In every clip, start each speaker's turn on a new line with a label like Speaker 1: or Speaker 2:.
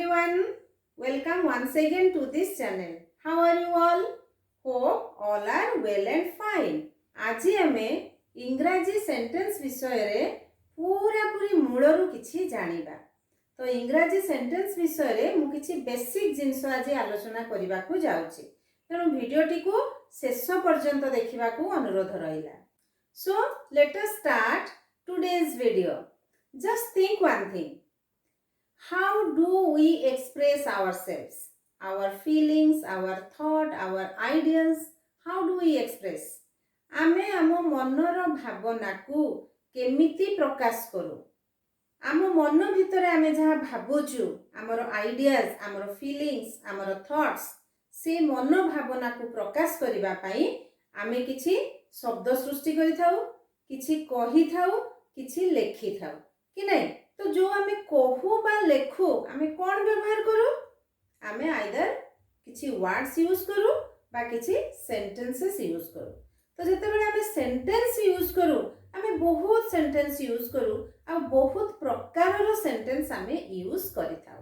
Speaker 1: everyone. Welcome once again to this channel. How are you all? Hope all are well and fine. आज आमे इंग्राजी sentence विषय रे पूरा पूरी मूलरू किछि जानिबा. तो इंग्राजी सेंटेंस विषय रे मु किछि बेसिक जिंस आज आलोचना करबा को जाउछि. तेणु वीडियोटी को शेष पर्यंत देखिबा को अनुरोध रहिला. So let us start today's video. Just think one thing. How do we express ourselves? Our feelings, our thought, our ideas. How do we express? आमे आमो मनर भावना को केमिति प्रकाश करू. आमो मन भितर आमे जहा भाबुचु, आमर आइडियाज, आमर फीलिंग्स, आमर थॉट्स, से मन भावना को प्रकाश करिबा पई आमे किछि शब्द सृष्टि करि थाउ, किछि कहि थाउ, किछि लेखि थाउ कि नै. तो जो आमे कहू बा लेखू आमे कोन व्यवहार करू. आमे आइदर किछि वर्ड्स यूज करू बा किछि सेंटेंसेस यूज करू. तो जते बेले आमे सेंटेंस यूज करू आमे बहुत सेंटेंस यूज करू आ बहुत प्रकार रो सेंटेंस आमे यूज करि थाउ.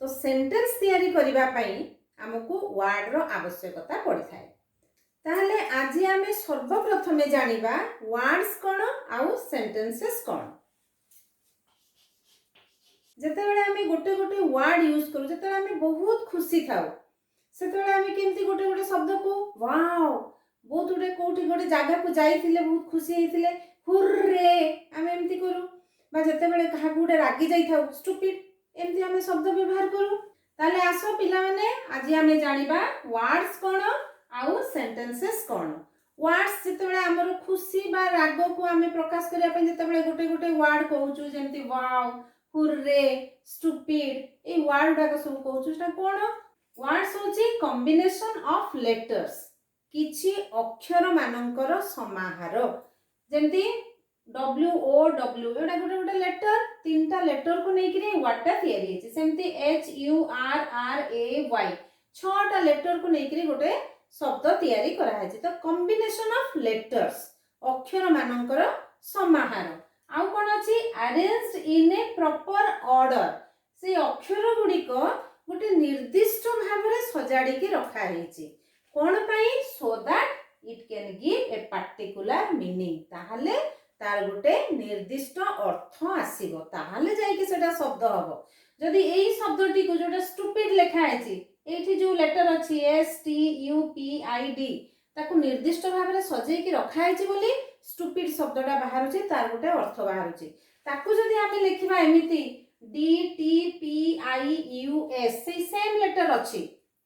Speaker 1: तो सेंटेंस तयारी करिबा पई हमकु वर्ड रो आवश्यकता पड़ि थाए. ताहले आज आमे सर्वप्रथमे जानिबा वर्ड्स कोन आ सेंटेंसेस कोन. जते बेले आमे गोटे गोटे वर्ड यूज करू, जते बेले आमे बहुत खुशी थाउ, सेते बेले आमे केमती गोटे गोटे शब्द को वाओ बहुत गोटे कोठी गोटे जागा को जाइथिले बहुत खुशी हेतिले हुर्रे आमे एमती करू. बा जते बेले कहा गोटे रागी जाई थाउ स्टुपिड एमती आमे शब्द व्यवहार करू. ताले आसो पिला माने आज आमे जानिबा वर्ड्स कोन आउ सेंटेंसेस कोन. वर्ड्स जते बेले हमर खुशी बा राग को आमे प्रकाश करिया पे जते बेले गोटे गोटे वर्ड कहूचु जेमती wow, hurray, stupid a word डाक सब कहूचु. सेटा कोन वर्ड्स होची कॉम्बिनेशन ऑफ लेटर्स, किछि अक्षर मानकर समाहार. जेमती डब्ल्यू ओ डब्ल्यू एटा गोटे गोटे लेटर, तीनटा लेटर को नै कि वर्ड टा तयारी हेछि. सेमती H U R R A Y छटा लेटर को नै कि गोटे शब्द तयारी करा हेछि. तो कॉम्बिनेशन ऑफ लेटर्स अक्षर मानकर समाहार. आउ कोन अछि arranged in a proper order. से अक्षर गुडी को गोटे निर्दिष्ट भाव रे सजाडी के रखा हेछि. कोन पई so that it can give a particular meaning. ताहाले तार गोटे निर्दिष्ट अर्थ आसीबो, ताहाले जाई के सेटा शब्द हबो. जदि एई शब्दटी को जोटा स्टुपिड लेखा हेछि एठी जो लेटर अछि S T U P I D ताको निर्दिष्ट भाव रे सजाई के रखा हेछि बोली स्टुपिड शब्दटा बाहर छि, तार गोटे अर्थ बाहर छि. ताको जदि आमे लिखिबा एमिति D T P I U S से सेम लेटर अछि,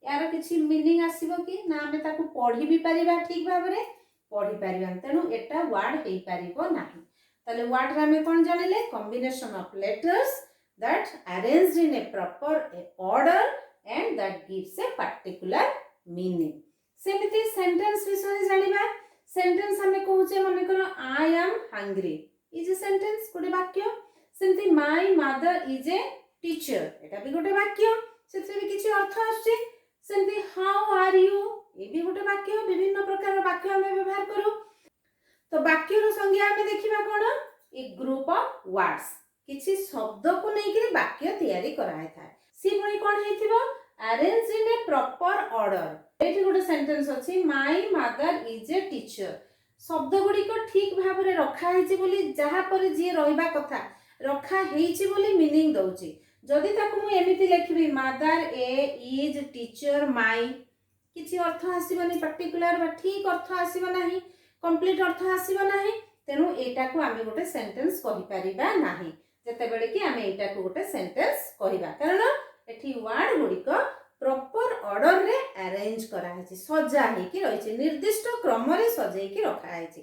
Speaker 1: यार किछि मीनिंग आसीबो कि ना. आमे ताको पढि भी परिबा ठीक भाव रे पढि परिबा. तेनु एटा वर्ड हेई परिबो नाही. ताले वर्ड रे आमे कोन जानिले combination of letters that arranged in a proper order and that gives a particular meaning. सेमिति सेंटेंस विषय जानिबा. सेंटेंस हमें कहूचे माने करो I am hungry is a sentence गोटे वाक्य. सेमिति my mother is a teacher एटा भी गोटे वाक्य, सेते भी किछि अर्थ आछे. सेमिति how are you ए भी गोटे वाक्य. विभिन्न प्रकार वाक्य हमें व्यवहार करू. तो वाक्य रो संज्ञा हमें देखिबा कोन ए ग्रुप ऑफ वर्ड्स, किछि शब्द को नै कि वाक्य तयारी कराय था. सी भई कोन हेतिबो arrange in a proper order. एठी गोटे सेंटेंस अछि my mother is a teacher. शब्द गुडी को ठीक भाव रे रखा हेछि बोली जहा पर जे रहिबा कथा रखा हेछि बोली मीनिंग दउछि. जदि ताको मु एमिति लिखबी mother a is teacher my किछि अर्थ आसीबनी, पर्टिकुलर बा ठीक अर्थ आसीबो नाही, कंप्लीट अर्थ आसीबो नाही. तेनु एटा को आमे गोटे सेंटेंस कहि परिबा नाही. जते बेले कि आमे एटा को गोटे सेंटेंस कहिबा कारण एठी वर्ड गुडी को प्रॉपर ऑर्डर रे अरेंज करा हेछि, सजा हे कि रहिछि, निर्दिष्ट क्रम रे सजाई कि रखा हेछि.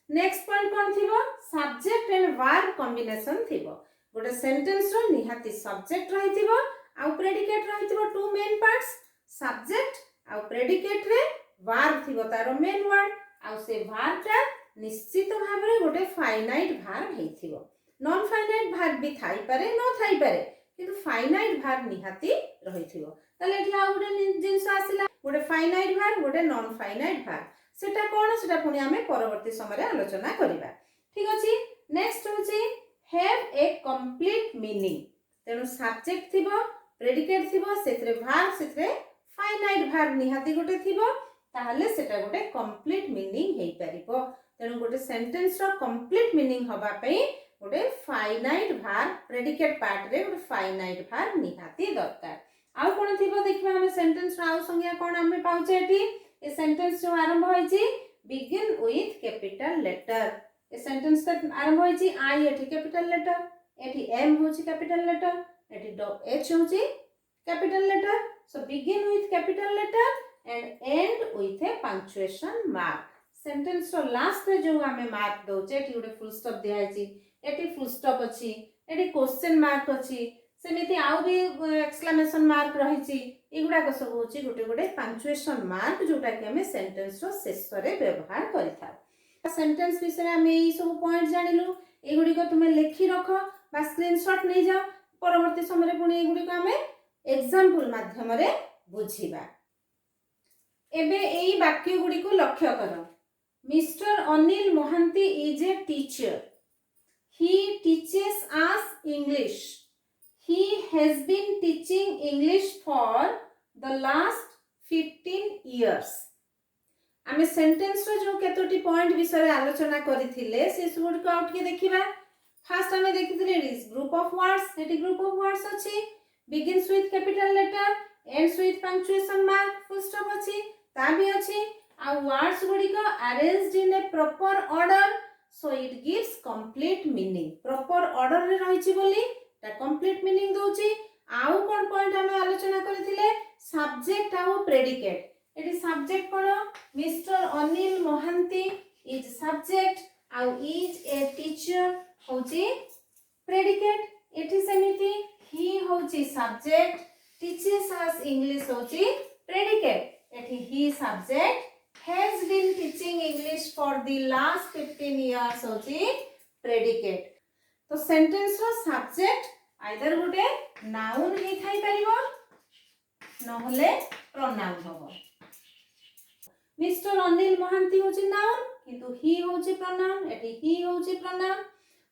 Speaker 1: नेक्स्ट पॉइंट कोन थिबो सब्जेक्ट एंड वर्ब कॉम्बिनेशन थिबो. गोटे सेंटेंस रो निहाती सब्जेक्ट रहिथिबो आ प्रेडिकेट रहिथिबो. टू मेन पार्ट्स सब्जेक्ट आ प्रेडिकेट रे वर्ब थिबो तारो मेन वर्ड आ से वर्ब ता निश्चित भाव रे गोटे फाइनाइट वर्ब हेथिबो. नॉन फाइनाइट वर्ब भी थाई पारे न थाई पारे किंतु फाइनाइट वर्ब निहाती रहिथिबो. ताले एठी आ गोटे जिंस आसिला गोटे फाइनाइट वर्ब गोटे नॉन फाइनाइट वर्ब. सेटा कोन सेटा पुनी हमें परवर्ती समय रे आलोचना करिबा. ठीक अछि. नेक्स्ट होची हैव ए कंप्लीट मीनिंग. तेनु सब्जेक्ट थिबो प्रेडिकेट थिबो सेथरे भार्ब सेथरे फाइनाइट भार्ब निहाती गोटे थिबो ताहले सेटा गोटे कंप्लीट मीनिंग हेई परिबो तेनु गोटे सेंटेंस रो कंप्लीट मीनिंग हबा पई गोटे फाइनाइट भार्ब प्रेडिकेट पार्ट रे गोटे फाइनाइट भार्ब निहाती दरकार आउ कोन थिबो देखिबा हम सेंटेंस रो आउ संज्ञा कोन हम पाउचे एठी ए सेंटेंस जो आरंभ होईची begin with capital letter a sentence का आरंभ होईची आई एठी कैपिटल लेटर एठी एम होची कैपिटल लेटर एठी एच होची capital letter so begin with capital letter and end with a punctuation mark sentence रो लास्ट रे जो हमें मार्क दोचे एठी गोटे फुल स्टॉप दियाची एठी फुल स्टॉप अछि एठी क्वेश्चन मार्क अछि सेमिति आउ भी एक्सक्लेमेशन मार्क रहिची एगुडा को सब होची गोटे गोटे पंक्चुएशन मार्क जोटा कि हमें सेंटेंस रो शेष रे व्यवहार करिथा सेंटेंस विषय में हमें ई सब पॉइंट जानिलु एगुडी को तुमे लिखि रखो बा स्क्रीनशॉट नै जाओ परवर्ती समय रे पुनी एगुडी को हमें एग्जांपल माध्यम रे बुझिबा एबे एई वाक्य गुडी को लक्ष्य करो mister Anil Mohanty is a teacher he teaches us English He has been teaching English for the last 15 years. आमे सेंटेंस रो जो केतोटी पॉइंट विषय आलोचना करिथिले से सब को आउट के देखिबा फर्स्ट हमें देखिथिले it is group of words एटी ग्रुप ऑफ वर्ड्स अछि begins with capital letter ends with punctuation mark full stop अछि ता भी अछि आ वर्ड्स गुडी को arranged in a proper order so it gives complete meaning proper order रे रहिछि बोली ता कंप्लीट मीनिंग दोची आउ कोन पॉइंट हमें आलोचना करथिले सब्जेक्ट आउ प्रेडिकेट एटी सब्जेक्ट कोन mister Anil Mohanty is subject आउ इज ए टीचर होची प्रेडिकेट एटी सेमिति ही होची सब्जेक्ट टीचेस अस इंग्लिश होची प्रेडिकेट एटी he subject has been teaching English for the last 15 years होची प्रेडिकेट तो सेंटेंस रो सब्जेक्ट आइदर गोटे नाउन हे थाई परिबो नहले प्रोनाउन होबो मिस्टर अनिल मोहांती होची नाउन किंतु ही होची प्रोनाउन एटी ही होची प्रोनाउन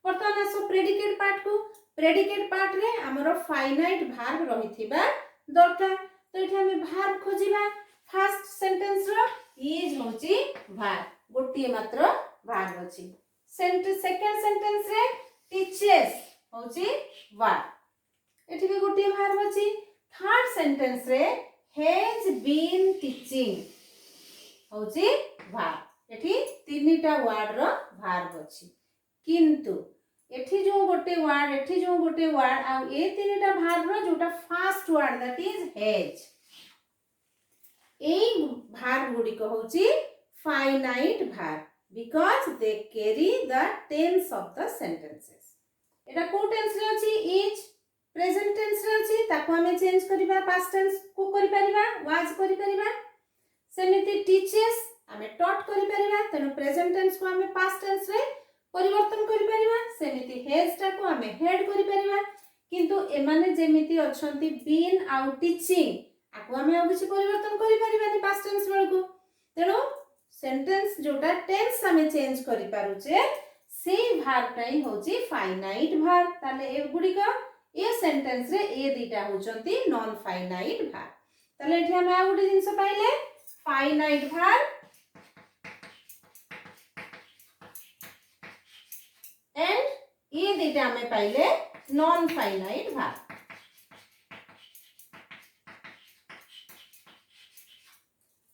Speaker 1: वर्तमान आसो प्रेडिकेट पार्ट रे हमरो फाइनाइट भार्ब रहिथिबा दरकार तो एठी हम भार्ब खोजिबा फर्स्ट सेंटेंस रो इज होची भार्ब गोटिए मात्र भार्ब अछि सेकंड सेंटेंस रे टीचर्स होची वर्ब एठी भी गोटिए भार्ब अछि थर्ड सेंटेंस रे हैज बीन टीचिंग होची वर्ब एठी तीनटा वर्ड रो भार्ब अछि किंतु एठी जो गोटे वर्ड आ ए तीनटा भार्ब रो जोटा first word that is has a verb गुडी को होची finite verb because they carry the tense of the sentences एटा को टेंस रे अछि इज प्रेजेंट टेंस रे अछि ताको हमें चेंज करिबा पास्ट टेंस को करि परिबा वाज करि परिबा सेमिति टीचर्स हमें टॉट करि परिबा तनो प्रेजेंट टेंस को हमें पास्ट टेंस रे परिवर्तन करि परिबा सेमिति हैज टा को हमें हेड करि परिबा किंतु एमाने जेमिति अछंती बीन आउ टीचिंग आको हमें अब କିଛି परिवर्तन करि परिबानी पास्ट टेंस बेलको तेनो सेंटेंस जोटा टेंस हमें चेंज करि पारुचे से भार्ब टाई होची फाइनाइट भार्ब ताले ए गुडी को ए सेंटेंस रे ए दीटा होचंती नॉन फाइनाइट भार्ब ताले एठी हम आ गुडी जिंस पाइले फाइनाइट भार्ब एंड ए दीटा हमें पाइले नॉन फाइनाइट भार्ब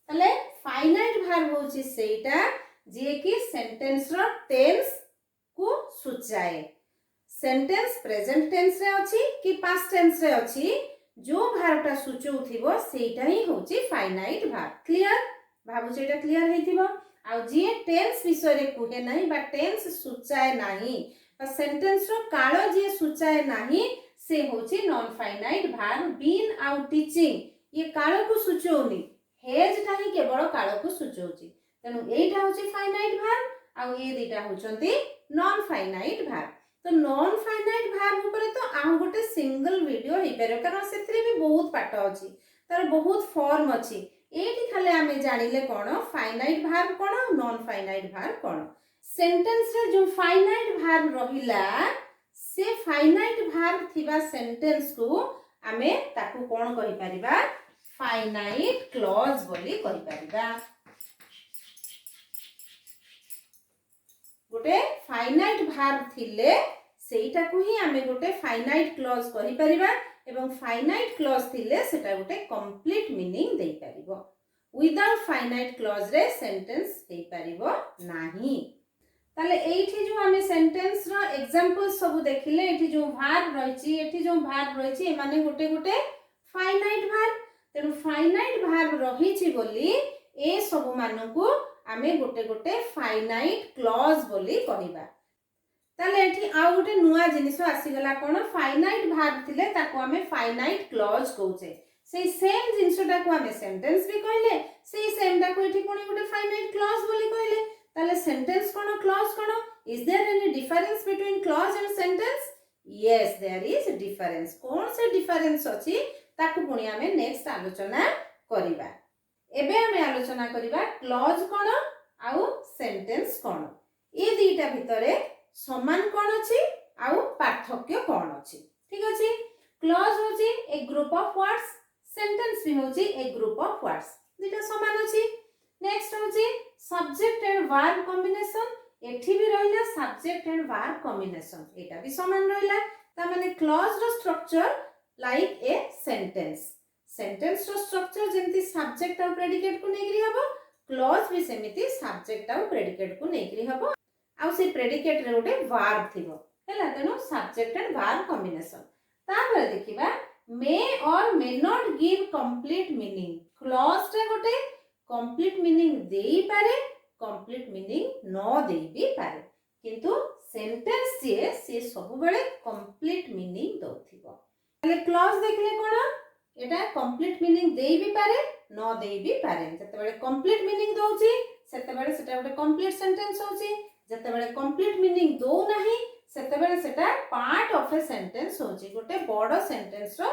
Speaker 1: ताले फाइनाइट भार्ब होची सेटा जे कि सेंटेंस रो टेंस को सूचाए सेंटेंस प्रेजेंट टेंस रे अछि कि पास्ट टेंस रे अछि जो भार्बटा सूचौथिबो सेटा ही होची फाइनाइट भार्ब क्लियर भाबु सेटा क्लियर हेतिबो आ जे टेंस विषय रे कुहे नाही बा टेंस सूचाए नाही बा सेंटेंस रो कालो जे सूचाए नाही से होची नॉन फाइनाइट भार्ब बीन आउ टीचिंग ये कालो को सूचौनी हेज टा ही केवल कालो को सूचौची तेनु एटा होची फाइनाइट भार्ब आ ए दिटा होचंती नॉन फाइनाइट भार्ब तो नॉन फाइनाइट भार्ब ऊपर तो आ गोटे सिंगल वीडियो हे परबे कारण सेथरे भी बहुत पाठ अछि तार बहुत फॉर्म अछि एठी खाली हमें जानिले कोन फाइनाइट भार्ब कोन नॉन फाइनाइट भार्ब कोन सेंटेंस रे जो फाइनाइट भार्ब रहिला से फाइनाइट भार्ब थिबा सेंटेंस को आमे ताकू कोन कहि परिबा फाइनाइट क्लॉज बोली कहि परिबा। गोटे फाइनाइट भार्ब थिले सेटाकू ही आमे गोटे फाइनाइट क्लॉज कहि परिबा एवं फाइनाइट क्लॉज थिले सेटा गोटे कंप्लीट मीनिंग देई परिबो। विदाउट फाइनाइट क्लॉज रे सेंटेंस हेई परिबो नाही। ताले एठी जो आमे सेंटेंस रो एग्जांपल सब देखिले एठी जो भार्ब रहिछि एठी जो भार्ब रहिछि ए माने गोटे गोटे फाइनाइट भार्ब। तेनु फाइनाइट भार्ब रहिछि बोली ए सब मानकू आमे गोटे गोटे फाइनाइट क्लॉज बोली कहिबा। ताले एठी आ गोटे नुवा जिनिस आसी गला कोन फाइनाइट भार्ब थिले ताको आमे फाइनाइट क्लॉज कहूचे। सेई सेम जिनिसटा को आमे सेंटेंस भी कहले सेई सेमटा को एठी कोनी गोटे फाइनाइट क्लॉज बोली कहले। ताले सेंटेंस कोन क्लॉज कोन is there any difference between clause and sentence? Yes there is difference. कोन से डिफरेंस अछि ताकू पुनी आमे नेक्स्ट आलोचना करिबा। एबे आमे आलोचना करिबा क्लॉज कोन आउ सेंटेंस कोन। ए दीटा भितरे समान कोन अछि आउ पार्थक्य कोन अछि। ठीक अछि। क्लॉज होची ए ग्रुप ऑफ वर्ड्स, सेंटेंस भी होची ए ग्रुप ऑफ वर्ड्स। दीटा समान अछि। नेक्स्ट होची सब्जेक्ट एंड वर्ब कॉम्बिनेशन। एठी भी रहिला सब्जेक्ट एंड वर्ब कॉम्बिनेशन, एटा भी समान रहिला। ता माने क्लॉज रो structure like a sentence. Sentence रो स्ट्रक्चर जेंति सब्जेक्ट और प्रेडिकेट को नेगरी हबो, क्लॉज भी सेमिति सब्जेक्ट और प्रेडिकेट को नेगरी हबो आ से प्रेडिकेट रे गोटे वर्ब थिबो। हैला तेनो सब्जेक्ट एंड वर्ब कॉम्बिनेशन। तापर देखिबा मे और may not give complete meaning. Clause रे गोटे कंप्लीट मीनिंग देई पारे, कंप्लीट मीनिंग न देई भी पारे, किंतु सेंटेंस जे से सब बेले कंप्लीट मीनिंग दोथिबो। ताले क्लॉज देखले कोन एटा कंप्लीट मीनिंग देई भी पारे न देई भी पारे। जते बेले कंप्लीट मीनिंग दोउची सेते बेले सेटा गोटे कंप्लीट सेंटेंस होची। जते बेले कंप्लीट मीनिंग दो नाही सेते बेले सेटा पार्ट ऑफ ए सेंटेंस होची, गोटे बड़ सेंटेंस रो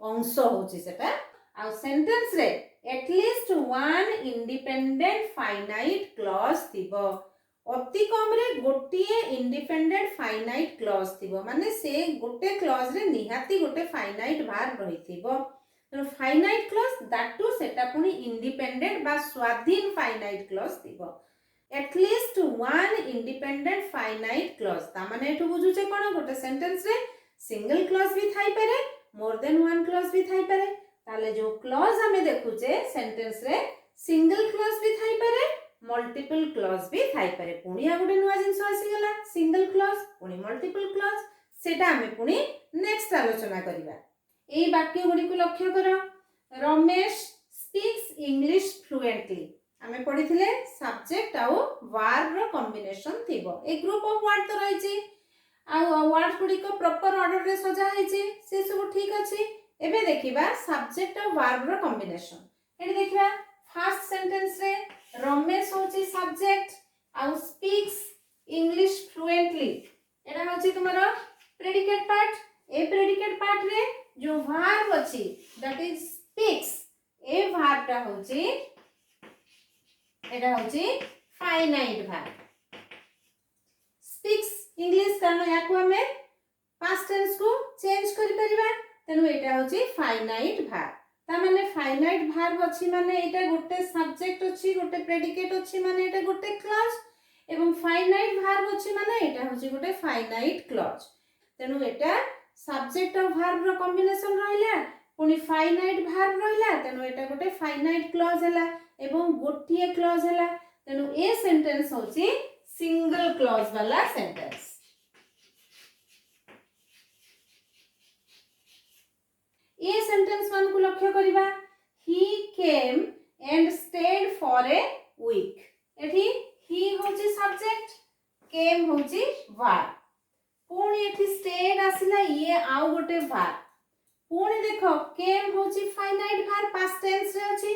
Speaker 1: अंश होची सेटा। आ सेंटेंस रे at least one independent finite clause थिबो। अति कम रे गोटिए इंडिपेंडेंट फाइनाइट क्लॉज थिबो, माने से गोटे क्लॉज रे निहाती गोटे फाइनाइट भार्ब रहिथिबो। तो फाइनाइट क्लॉज दैट टू सेटा पुनी इंडिपेंडेंट बा स्वाधीन फाइनाइट क्लॉज थिबो। At least one independent finite clause ता माने एठु बुझुचे कोन गोटे सेंटेंस रे सिंगल क्लॉज भी थाई पारे, मोर देन वन क्लॉज भी थाई पारे। ताले जो क्लॉज हमें देखुचे सेंटेंस रे सिंगल क्लॉज भी थाई पारे, मल्टीपल क्लॉज भी थाई पारे। पुनी आ गोटे नुवा जिंस आसी गला सिंगल क्लॉज पुनी मल्टीपल क्लॉज, सेटा हमें पुनी नेक्स्ट आलोचना करिबा। एई वाक्य गुडी को लक्ष्य करो। Ramesh speaks English fluently. हमें पढ़िथिले सब्जेक्ट आउ वर्ब रो कॉम्बिनेशन थिबो। ए ग्रुप ऑफ वर्ड तो रहिछि आ वर्ड गुडी को प्रॉपर ऑर्डर रे सजा हैछि, से सब ठीक अछि। एबे देखिबा सब्जेक्ट और वर्ब रो कॉम्बिनेशन। एठी देखिबा फर्स्ट सेंटेंस रे रमेश होछि सब्जेक्ट आउ स्पीक्स इंग्लिश फ्लुएंटली, एटा होछि तुम्हारा प्रेडिकेट पार्ट। ए प्रेडिकेट पार्ट रे जो वर्ब अछि that is speaks, a verb टा होछि एटा होछि फाइनाइट वर्ब। स्पीक्स इंग्लिश कारण याकू हमें पास्ट टेंस को चेंज करि परिबा, तेनु एटा होछि फाइनाइट वर्ब। ता माने फाइनाइट वर्ब अछि माने एटा गोटे सब्जेक्ट अछि, गोटे प्रेडिकेट अछि माने एटा गोटे क्लॉज, एवं फाइनाइट वर्ब अछि माने एटा होछि गोटे फाइनाइट क्लॉज। तेनु एटा सब्जेक्ट और वर्ब रो कॉम्बिनेशन रहिला, पुनी फाइनाइट वर्ब रहिला, तेनु एटा गोटे फाइनाइट क्लॉज हैला एवं गोटिए क्लॉज हैला। तेनु ए सेंटेंस होछि सिंगल क्लॉज वाला सेंटेंस। ये सेंटेंस वन को लक्ष्य करिबा। he came and stayed for a week। एठी he होची सब्जेक्ट, came होची verb, पुणी एठी stayed आसिला ये आउ गोटे verb। पुणी देखो came होची फाइनाइट verb past tense रे अछि,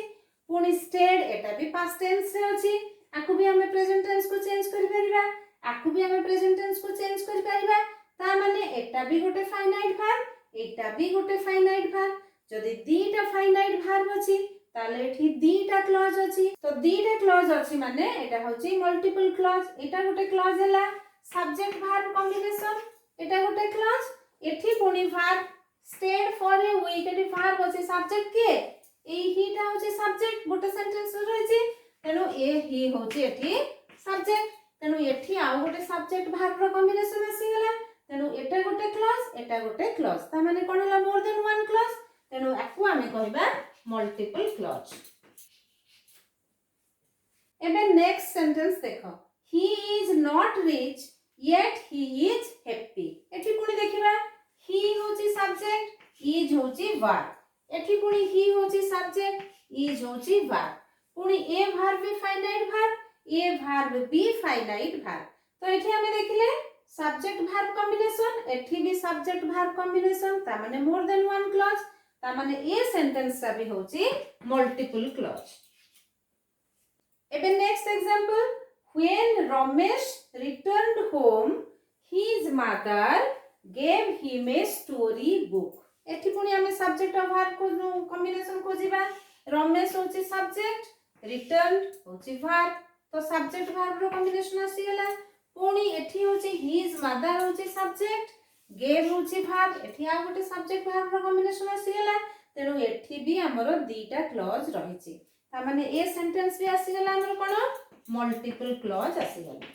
Speaker 1: पुणी stayed एटा भी past tense रे अछि। आकु भी हमें प्रेजेंट टेंस को चेंज करि परिबा, आकु भी हमें प्रेजेंट टेंस को चेंज करि परिबा। ता माने एटा भी गोटे फाइनाइट verb, एटा भी गोटे फाइनाइट वर्ब। जदि दीटा फाइनाइट वर्ब अछि ताले एठी दीटा क्लॉज अछि, तो दीटा क्लॉज अछि माने एटा होछि मल्टीपल क्लॉज। एटा गोटे क्लॉज हैला सब्जेक्ट वर्ब कॉम्बिनेशन, एटा गोटे क्लॉज। एठी पुनी verb stayed for a week एठी verb अछि subject के ए हीटा होछि subject गोटे sentence रे रहिछि तेनु ए ही होछि एठी subject तेनु एठी आउ गोटे subject verb रो combination आसी गेला तेनु एटा गोटे clause एटा गोटे clause ता माने कोन हला more than one clause तेनु आकु आमे कहबा multiple clause एबे नेक्स्ट सेंटेंस देखो he is not rich yet he is happy एठी पुनी देखिबा he होची सब्जेक्ट is होची verb एठी पुनी he होची सब्जेक्ट is होची verb पुनी ए verb भी finite verb ए verb भी finite verb तो एठी हमें देखिले सब्जेक्ट verb कॉम्बिनेशन एठी भी सब्जेक्ट verb कॉम्बिनेशन ता माने मोर देन वन क्लॉज ता माने ए सेंटेंस ता भी होची मल्टीपल क्लॉज एबे next example when Ramesh returned home his mother gave him a story book एठी पुनी हमें सब्जेक्ट और वर्ब को कॉम्बिनेशन खोजिबा रमेश होची सब्जेक्ट रिटर्न होची वर्ब तो सब्जेक्ट वर्ब रो कॉम्बिनेशन आसी गेला पुनी एठी होची his mother होची सब्जेक्ट gave होची वर्ब एठी आ गोटे सब्जेक्ट वर्ब रो कॉम्बिनेशन आसी गेला तेनु एठी भी हमरो दीटा क्लॉज रहिछि ता माने ए सेंटेंस भी आसी गेला हमरो कोन मल्टीपल क्लॉज आसी गेला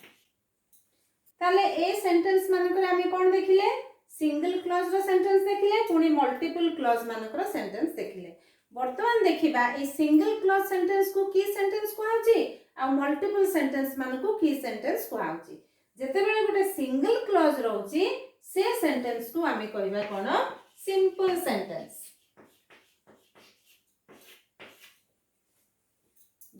Speaker 1: ताले ए सेंटेंस मानकर आमे कोन देखिले सिंगल क्लॉज रो सेंटेंस देखिले पुनी मल्टीपल क्लॉज मानकर सेंटेंस देखिले वर्तमान देखिबा ए सिंगल क्लॉज सेंटेंस को की सेंटेंस को आउची आ मल्टीपल सेंटेंस मानको की सेंटेंस को आउची जते बेले गोटे सिंगल क्लॉज रहउची से सेंटेंस को आमे कहबा कोन सिंपल सेंटेंस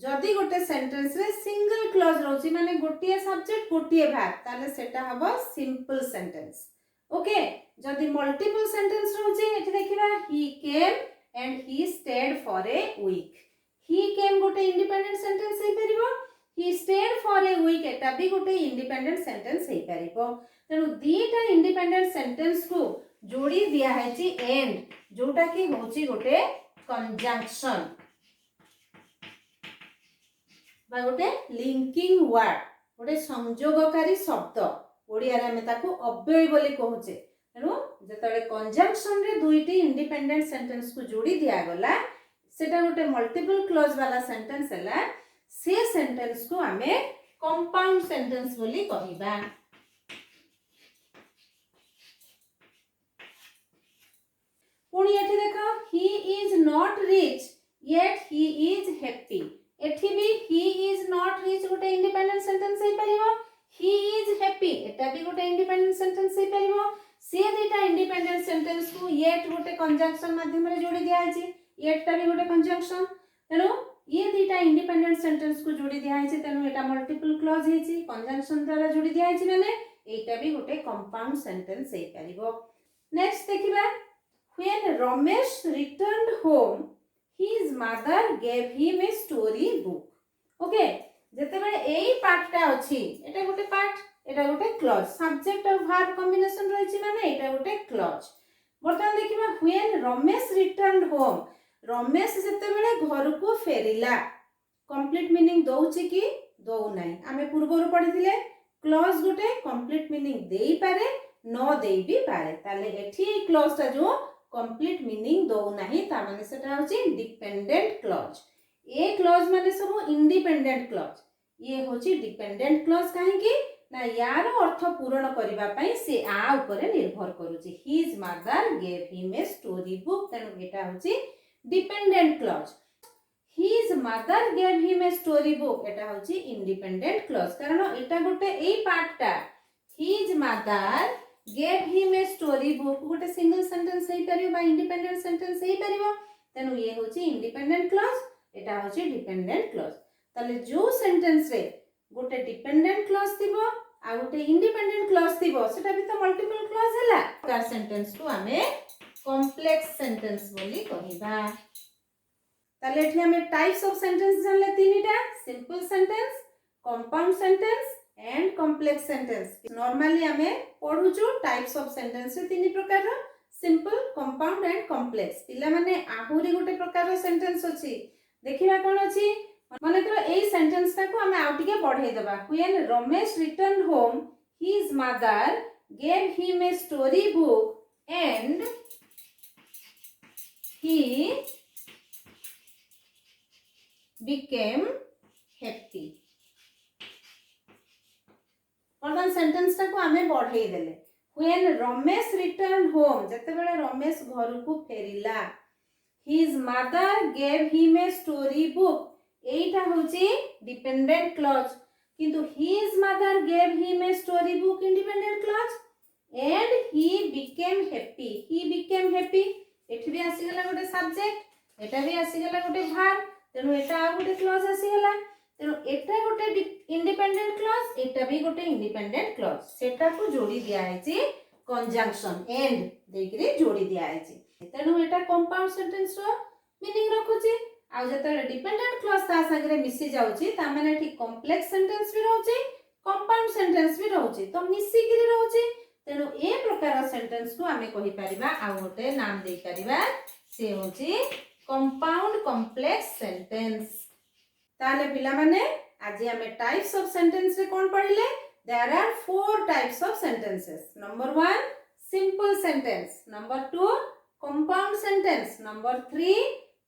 Speaker 1: जदि गोटे सेंटेंस रे सिंगल क्लॉज रहउची माने गोटिए सब्जेक्ट गोटिए वर्ब ताले सेटा हबो सिंपल सेंटेंस ओके जदि मल्टीपल सेंटेंस रहउची एठी देखिबा he came and he stayed for a week he came गोटे इंडिपेंडेंट सेंटेंस हे परिबो he stayed for a week एटा भी गोटे इंडिपेंडेंट सेंटेंस हे परिबो तेनु दीटा इंडिपेंडेंट सेंटेंस को जोड़ी दिया हैची एंड जोटा की होची गोटे कंजंक्शन बा गोटे लिंकिंग वर्ड गोटे संयोगकारी शब्द ओडिया रे हमें ताको अव्यय बोली कहूचे तेनु जतले कंजंक्शन रे दुईटी इंडिपेंडेंट सेंटेंस को जोड़ी दिया गला सेटा गोटे मल्टीपल क्लॉज वाला सेंटेंस हला से सेंटेंस को हमें कंपाउंड सेंटेंस बोली कहिबा पुनी एठी देखो he is not rich yet he is happy एठी भी he is not rich गोटे इंडिपेंडेंट सेंटेंस हे परिबो he is happy एटा भी गोटे इंडिपेंडेंट सेंटेंस हे परिबो से दुटा इंडिपेंडेंट सेंटेंस को yet गोटे कंजंक्शन माध्यम रे जोड़ी दिया हैछि yet टा भी गोटे कंजंक्शन तेनो ये दुटा इंडिपेंडेंट सेंटेंस को जोड़ी दिया हैछि तेनो एटा मल्टीपल क्लॉज हैछि कंजंक्शन द्वारा जोड़ी दिया हैछि माने एटा भी गोटे कंपाउंड सेंटेंस हे परिबो नेक्स्ट देखिबा when Ramesh returned home his mother gave him a story book okay जते बेले एई पार्टटा अछि एटा गोटे पार्ट एटा गोटे क्लॉज सब्जेक्ट और वर्ब कॉम्बिनेशन रहिछि माने एटा गोटे क्लॉज बर्तमान देखिबा when Ramesh returned home Ramesh जते बेले घर को फेरिला कंप्लीट मीनिंग दोउछि कि दो नाही आमे पूर्वरु पढिथिले क्लॉज गोटे कंप्लीट मीनिंग देई पारे न देई भी पारे ताले एठी क्लॉज ता जो कंप्लीट मीनिंग दो नाही ता माने सेटा होची डिपेंडेंट क्लॉज ए क्लॉज माने सब इंडिपेंडेंट क्लॉज ये होची डिपेंडेंट क्लॉज काहे कि ना यार अर्थ पूर्ण करिबा पई से आ ऊपर निर्भर करूची his mother gave him a story book तेनु एटा होची dependent clause his mother gave him a story book एटा होची इंडिपेंडेंट क्लॉज कारण एटा गोटे एई पार्टटा his mother gave him a story book गोटे सिंगल सेंटेंस हे परिबो बा इंडिपेंडेंट सेंटेंस हे परिबो तेनु ये होची इंडिपेंडेंट क्लॉज एटा होची डिपेंडेंट क्लॉज ताले जो सेंटेंस रे गोटे डिपेंडेंट क्लॉज थिबो आ गोटे इंडिपेंडेंट क्लॉज थिबो सेटा भी तो मल्टीपल क्लॉज हैला कार सेंटेंस को हमें कॉम्प्लेक्स सेंटेंस बोली कहिबा ताले एठी हमें टाइप्स ऑफ सेंटेंस जानले तीनटा simple sentence compound sentence and complex sentence normally हमें पढुचु टाइप्स ऑफ सेंटेंस रे तीन प्रकार रो सिंपल कंपाउंड एंड कॉम्प्लेक्स पिला माने आहुरी गोटे प्रकार रो सेंटेंस अछि देखिबा कोन अछि माने तो एई सेंटेंस ता को हमें आउटिके बढ़ाई देबा when Ramesh returned home his mother gave him a story book and he became happy. वर्तमान सेंटेंस टाको आमे बढ़ाई देले when रमेश returned home जते बेले रमेश घर को फेरिला his mother gave him a story book एटा होची डिपेंडेंट क्लॉज किंतु his mother gave him a story book independent clause and he became happy एठी भी आसी गला गोटे सब्जेक्ट एटा भी आसी गला गोटे verb तेनु एटा आ गोटे क्लॉज आसी गला तेनु एटा गोटे इंडिपेंडेंट क्लॉज एटा भी गोटे इंडिपेंडेंट क्लॉज सेटा को जोड़ी दिया है कंजंक्शन एंड देखरे जोड़ी दिया है तेनु एटा कंपाउंड सेंटेंस रो मीनिंग रखुची आ जते डिपेंडेंट क्लॉज ता संगे मिसी जाउची ता माने ठीक कॉम्प्लेक्स सेंटेंस भी रहउची कंपाउंड सेंटेंस भी रहउची तो मिसी गिरी रहउची तेनु ए प्रकार सेंटेंस को आमे कहि परिबा आ गोटे नाम दे परिबा से होची कंपाउंड कॉम्प्लेक्स सेंटेंस ताले पिला माने आज हमें टाइप्स ऑफ सेंटेंस रे कोन पढिले there are 4 types of sentences number 1 simple sentence number 2 compound sentence number 3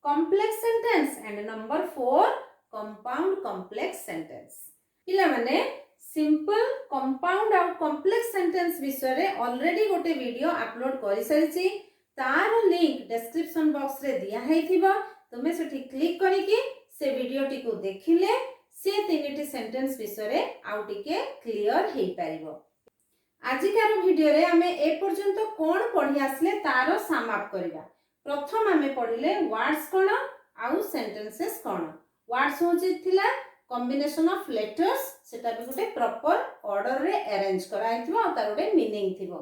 Speaker 1: complex sentence and number 4 compound complex sentence पिला माने सिंपल कंपाउंड और कॉम्प्लेक्स सेंटेंस विषय रे ऑलरेडी गोटे वीडियो अपलोड करि सरिछि तार लिंक डिस्क्रिप्शन बॉक्स रे दिया हेथिबो तुमे सेठी क्लिक करिकि से वीडियो टी को देखिले से तीनटी सेंटेंस विषय रे आउ टिके क्लियर हेई परिबो आजिकार वीडियो रे हमें ए पर्यंत कोन पढि आसले तारो सम अप करबा प्रथम हमें पढिले वर्ड्स कोन आउ सेंटेंसेस कोन वर्ड्स होची थिला कॉम्बिनेशन ऑफ लेटर्स सेटा भी गोटे प्रॉपर ऑर्डर रे अरेंज कराइथिबो आ तार गोटे मीनिंग थिबो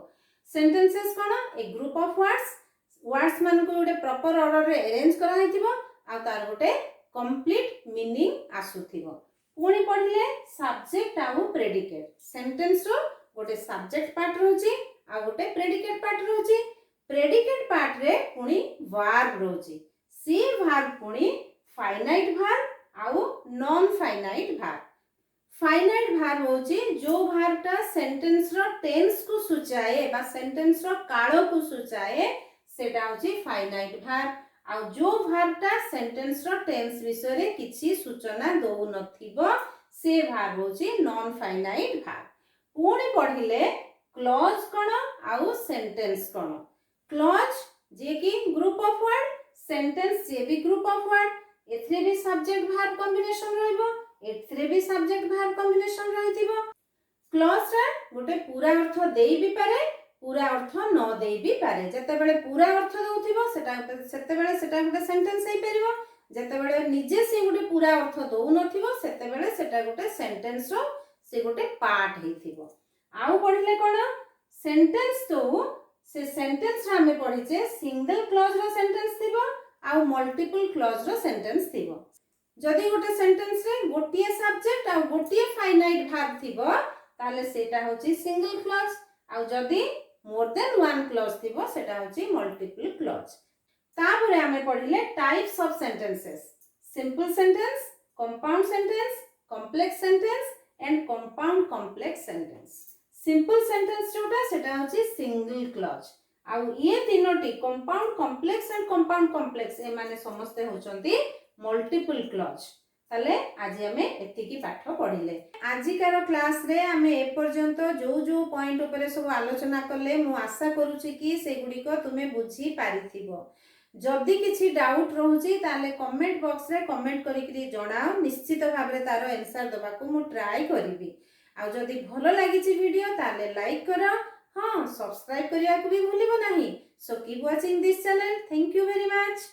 Speaker 1: सेंटेंसेस कोन ए ग्रुप ऑफ वर्ड्स मान को गोटे प्रॉपर ऑर्डर रे अरेंज कराइथिबो आ तार गोटे कंप्लीट मीनिंग आसुथिबो पुणी पढिले सब्जेक्ट आउ प्रेडिकेट सेंटेंस रो गोटे सब्जेक्ट पार्ट रहउची आ गोटे प्रेडिकेट पार्ट रहउची प्रेडिकेट पार्ट रे पुणी वर्ब रहउची सी वर्ब पुणी फाइनाइट वर्ब आउ non finite verb finite verb होची जो वर्ब टा सेंटेंस रो टेंस को सूचाए बा सेंटेंस रो काल को सूचाए सेटा होची फाइनाइट वर्ब आ जो वर्ब टा सेंटेंस रो टेंस विषय रे किछि सूचना दउ नथिबो से वर्ब होची नॉन फाइनाइट वर्ब पुणी पढिले क्लॉज कोन आउ सेंटेंस कोन क्लॉज जे कि ग्रुप ऑफ वर्ड सेंटेंस जे भी ग्रुप ऑफ वर्ड एथरे भी सब्जेक्ट वर्ब कॉम्बिनेशन रहइबो एथरे भी सब्जेक्ट वर्ब कॉम्बिनेशन रहितिबो क्लॉज रे गोटे पूरा अर्थ देई भी पारे पूरा अर्थ न देई भी पारे जते बेले पूरा अर्थ दउथिबो सेटा सेते बेले सेटा गोटे सेंटेंस हेई परिबो जते बेले निजे से गोटे पूरा अर्थ दउ नथिबो सेते बेले सेटा गोटे सेंटेंस रो से गोटे पार्ट हेइथिबो आउ पढिले कोन सेंटेंस तो से सेंटेंस रा हमें पढिचे सिंगल क्लॉज रो सेंटेंस थिबो आउ मल्टीपल क्लॉज रो सेंटेंस थिबो जदी गोटे सेंटेंस रे गोटिए सब्जेक्ट आउ गोटिए फाइनाइट वर्ब थिबो ताले सेटा होची सिंगल क्लॉज आउ जदी मोर देन वन क्लॉज थिबो सेटा होची मल्टीपल क्लॉज तापरे हमें पढिले types of sentences simple sentence compound sentence complex sentence and compound complex sentence simple sentence जोटा सेटा होची सिंगल क्लॉज आउ ये तीनोटी compound complex and compound complex ए माने समस्ते होचंती मल्टीपल क्लॉज ताले आज हमें एति की पाठ पढिले आजिकार क्लास रे हमें ए पर्यंत जो जो पॉइंट ऊपर सब आलोचना करले मु आशा करूची कि से गुडी को तुमे बुझी पारिथिबो जदी किछि डाउट रहउची ताले कमेंट बॉक्स रे कमेंट करिकरी जणाओ निश्चित भाबरे तारो आंसर दबा को मु ट्राई करिवि आ जदी भलो लागिछि वीडियो ताले लाइक करो हाँ सब्सक्राइब करिया को भी भूलिबो नाही so keep watching this channel thank you very much.